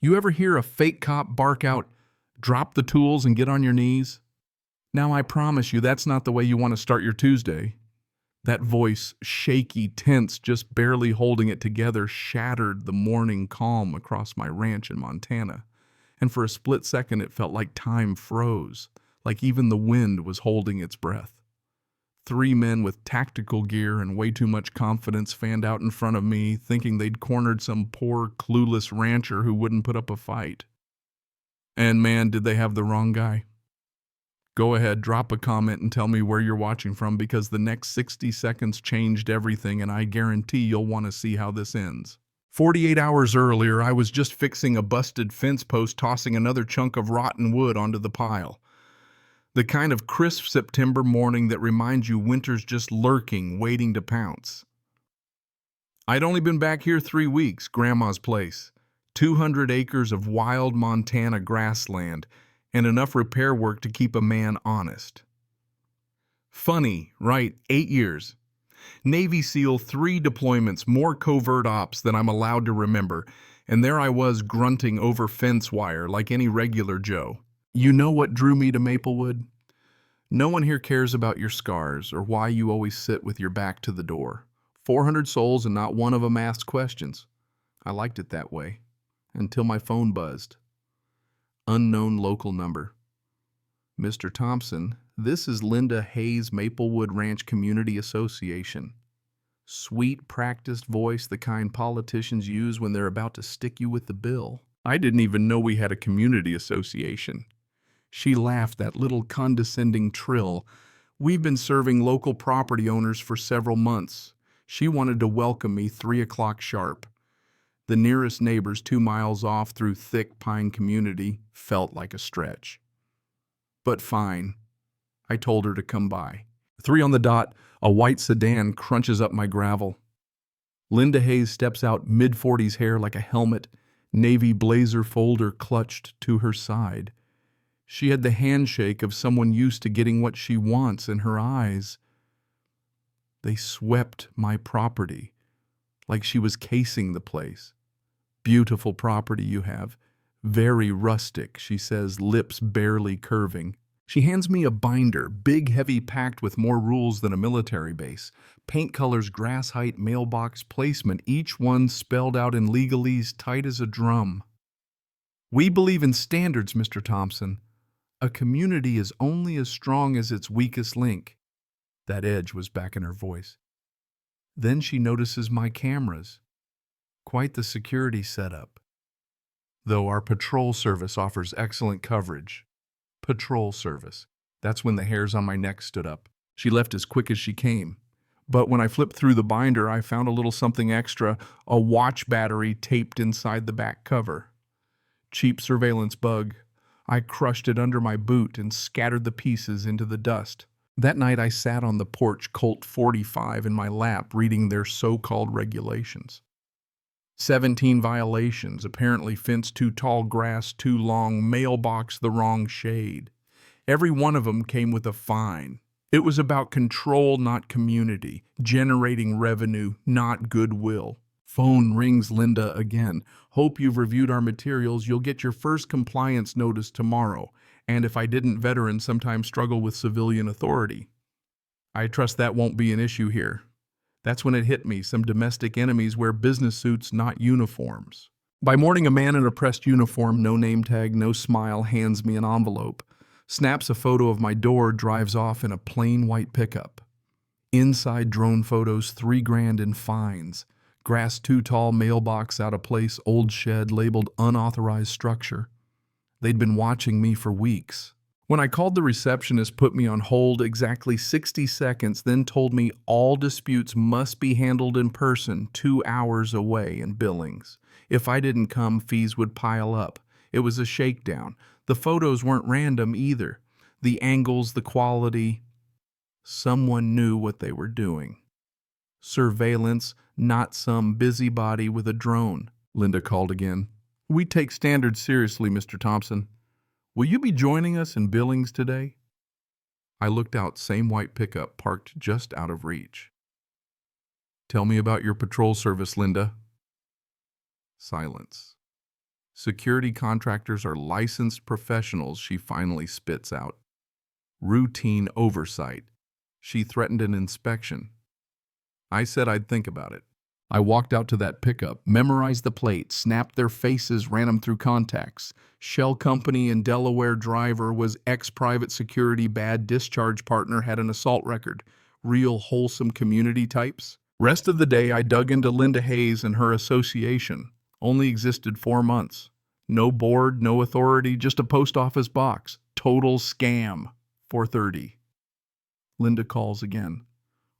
You ever hear a fake cop bark out, "Drop the tools and get on your knees"? Now I promise you that's not the way you want to start your Tuesday. That voice, shaky, tense, just barely holding it together, shattered the morning calm across my ranch in Montana. And for a split second it felt like time froze, like even the wind was holding its breath. 3 men with tactical gear and way too much confidence fanned out in front of me, thinking they'd cornered some poor, clueless rancher who wouldn't put up a fight. And man, did they have the wrong guy. Go ahead, drop a comment and tell me where you're watching from, because the next 60 seconds changed everything, and I guarantee you'll want to see how this ends. 48 hours earlier, I was just fixing a busted fence post, tossing another chunk of rotten wood onto the pile. The kind of crisp September morning that reminds you winter's just lurking, waiting to pounce. I'd only been back here 3 weeks, Grandma's place. 200 acres of wild Montana grassland, and enough repair work to keep a man honest. Funny, right? 8 years. Navy SEAL, 3 deployments, more covert ops than I'm allowed to remember, and there I was grunting over fence wire like any regular Joe. You know what drew me to Maplewood? No one here cares about your scars or why you always sit with your back to the door. 400 souls and not one of them asked questions. I liked it that way, until my phone buzzed. Unknown local number. Mr. Thompson, this is Linda Hayes, Maplewood Ranch Community Association. Sweet, practiced voice, the kind politicians use when they're about to stick you with the bill. I didn't even know we had a community association. She laughed, that little condescending trill. We've been serving local property owners for several months. She wanted to welcome me 3 o'clock sharp. The nearest neighbors 2 miles off through thick pine community felt like a stretch. But fine, I told her to come by. 3 on the dot, a white sedan crunches up my gravel. Linda Hayes steps out, mid-40s hair like a helmet, navy blazer folder clutched to her side. She had the handshake of someone used to getting what she wants, and her eyes, they swept my property like she was casing the place. Beautiful property you have. Very rustic, she says, lips barely curving. She hands me a binder, big, heavy, packed with more rules than a military base. Paint colors, grass height, mailbox placement, each one spelled out in legalese tight as a drum. We believe in standards, Mr. Thompson. A community is only as strong as its weakest link. That edge was back in her voice. Then she notices my cameras. Quite the security setup. Though our patrol service offers excellent coverage. Patrol service. That's when the hairs on my neck stood up. She left as quick as she came. But when I flipped through the binder, I found a little something extra, a watch battery taped inside the back cover. Cheap surveillance bug. I crushed it under my boot and scattered the pieces into the dust. That night I sat on the porch, Colt 45 in my lap, reading their so-called regulations. 17 violations, apparently fence too tall, grass too long, mailbox the wrong shade. Every one of them came with a fine. It was about control, not community, generating revenue, not goodwill. Phone rings. Linda again. Hope you've reviewed our materials. You'll get your first compliance notice tomorrow. And if I didn't, veterans sometimes struggle with civilian authority. I trust that won't be an issue here. That's when it hit me. Some domestic enemies wear business suits, not uniforms. By morning, a man in a pressed uniform, no name tag, no smile, hands me an envelope, snaps a photo of my door, drives off in a plain white pickup. Inside, drone photos, $3 grand in fines. Grass too tall, mailbox out of place, old shed labeled unauthorized structure. They'd been watching me for weeks. When I called, the receptionist put me on hold exactly 60 seconds, then told me all disputes must be handled in person 2 hours away in Billings. If I didn't come, fees would pile up. It was a shakedown. The photos weren't random either. The angles, the quality. Someone knew what they were doing. Surveillance, not some busybody with a drone. Linda called again. We take standards seriously, Mr. Thompson. Will you be joining us in Billings today? I looked out, same white pickup parked just out of reach. Tell me about your patrol service, Linda. Silence. Security contractors are licensed professionals, she finally spits out. Routine oversight. She threatened an inspection. I said I'd think about it. I walked out to that pickup, memorized the plate, snapped their faces, ran them through contacts. Shell company in Delaware, driver was ex-private security, bad discharge partner, had an assault record. Real wholesome community types. Rest of the day I dug into Linda Hayes and her association. Only existed 4 months. No board, no authority, just a post office box. Total scam. 4:30. Linda calls again.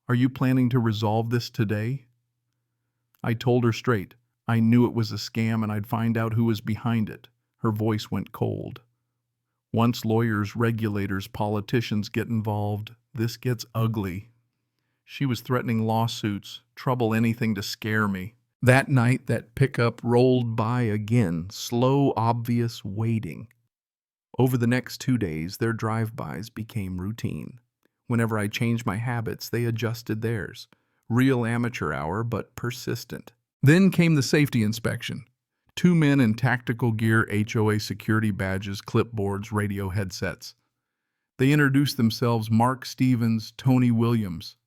Are you planning to resolve this today? I told her straight. I knew it was a scam and I'd find out who was behind it. Her voice went cold. Once lawyers, regulators, politicians get involved, this gets ugly. She was threatening lawsuits, trouble, anything to scare me. That night, that pickup rolled by again, slow, obvious waiting. Over the next 2 days, their drive-bys became routine. Whenever I changed my habits, they adjusted theirs. Real amateur hour, but persistent. Then came the safety inspection. 2 men in tactical gear, HOA security badges, clipboards, radio headsets. They introduced themselves: Mark Stevens, Tony Williams.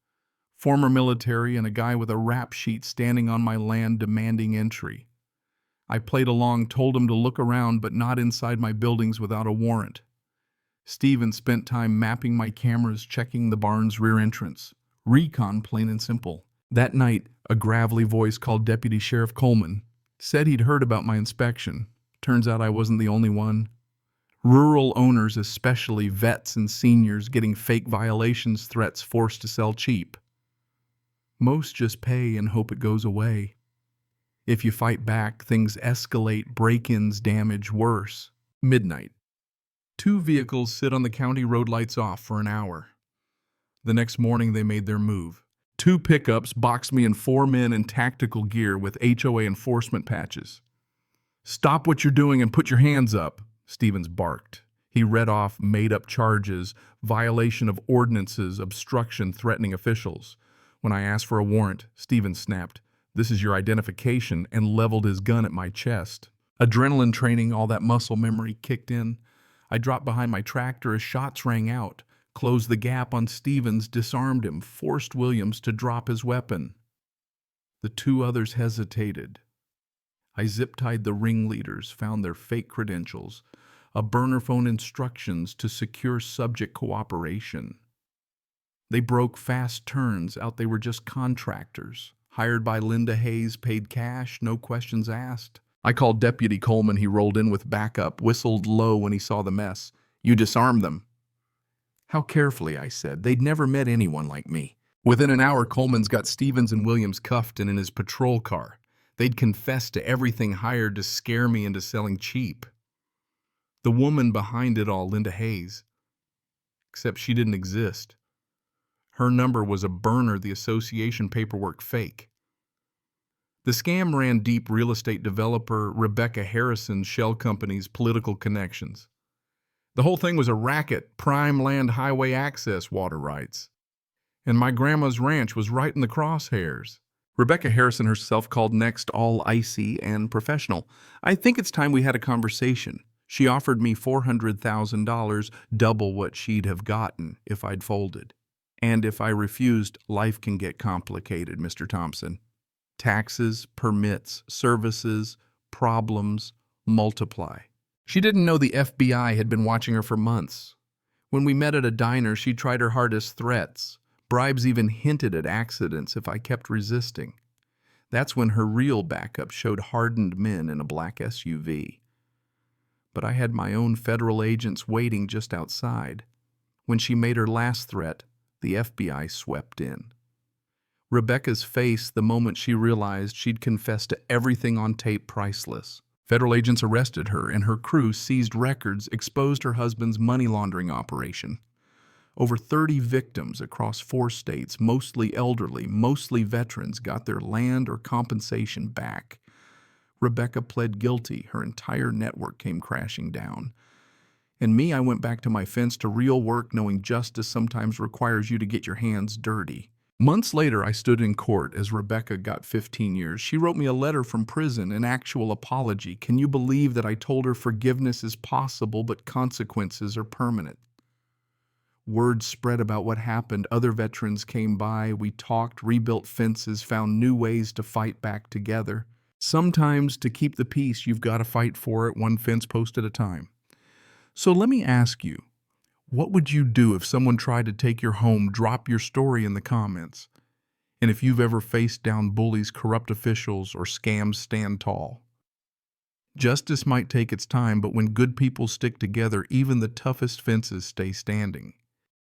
Former military and a guy with a rap sheet standing on my land demanding entry. I played along, told him to look around but not inside my buildings without a warrant. Stevens spent time mapping my cameras, checking the barn's rear entrance. Recon, plain and simple. That night, a gravelly voice called Deputy Sheriff Coleman. Said he'd heard about my inspection. Turns out I wasn't the only one. Rural owners, especially vets and seniors, getting fake violations threats, forced to sell cheap. Most just pay and hope it goes away. If you fight back, things escalate, break-ins, damage worse. Midnight. 2 vehicles sit on the county road, lights off, for an hour. The next morning they made their move. 2 pickups boxed me and 4 men in tactical gear with HOA enforcement patches. Stop what you're doing and put your hands up, Stevens barked. He read off made-up charges, violation of ordinances, obstruction, threatening officials. When I asked for a warrant, Stevens snapped, "This is your identification," and leveled his gun at my chest. Adrenaline training, all that muscle memory kicked in. I dropped behind my tractor as shots rang out, closed the gap on Stevens, disarmed him, forced Williams to drop his weapon. The 2 others hesitated. I zip-tied the ringleaders, found their fake credentials, a burner phone, instructions to secure subject cooperation. They broke fast turns out they were just contractors, hired by Linda Hayes, paid cash, no questions asked. I called Deputy Coleman. He rolled in with backup, whistled low when he saw the mess. "You disarmed them." "How carefully," I said. "They'd never met anyone like me." Within an hour, Coleman's got Stevens and Williams cuffed and in his patrol car. They'd confessed to everything, hired to scare me into selling cheap. The woman behind it all, Linda Hayes. Except she didn't exist. Her number was a burner, the association paperwork fake. The scam ran deep: real estate developer Rebecca Harrison's shell company's political connections. The whole thing was a racket, prime land, highway access, water rights. And my grandma's ranch was right in the crosshairs. Rebecca Harrison herself called next, all icy and professional. "I think it's time we had a conversation." She offered me $400,000, double what she'd have gotten if I'd folded. And if I refused, life can get complicated, Mr. Thompson. Taxes, permits, services, problems multiply. She didn't know the FBI had been watching her for months. When we met at a diner, she tried her hardest: threats. Bribes, even hinted at accidents if I kept resisting. That's when her real backup showed hardened men in a black SUV. But I had my own federal agents waiting just outside. When she made her last threat, the FBI swept in. Rebecca's face the moment she realized she'd confessed to everything on tape, priceless. Federal agents arrested her, and her crew seized records, exposed her husband's money laundering operation. Over 30 victims across 4 states, mostly elderly, mostly veterans, got their land or compensation back. Rebecca pled guilty. Her entire network came crashing down. And me, I went back to my fence, to real work, knowing justice sometimes requires you to get your hands dirty. Months later, I stood in court as Rebecca got 15 years. She wrote me a letter from prison, an actual apology. Can you believe that I told her forgiveness is possible, but consequences are permanent? Word spread about what happened. Other veterans came by. We talked, rebuilt fences, found new ways to fight back together. Sometimes to keep the peace, you've got to fight for it, one fence post at a time. So let me ask you, what would you do if someone tried to take your home? Drop your story in the comments. And if you've ever faced down bullies, corrupt officials, or scams, stand tall. Justice might take its time, but when good people stick together, even the toughest fences stay standing.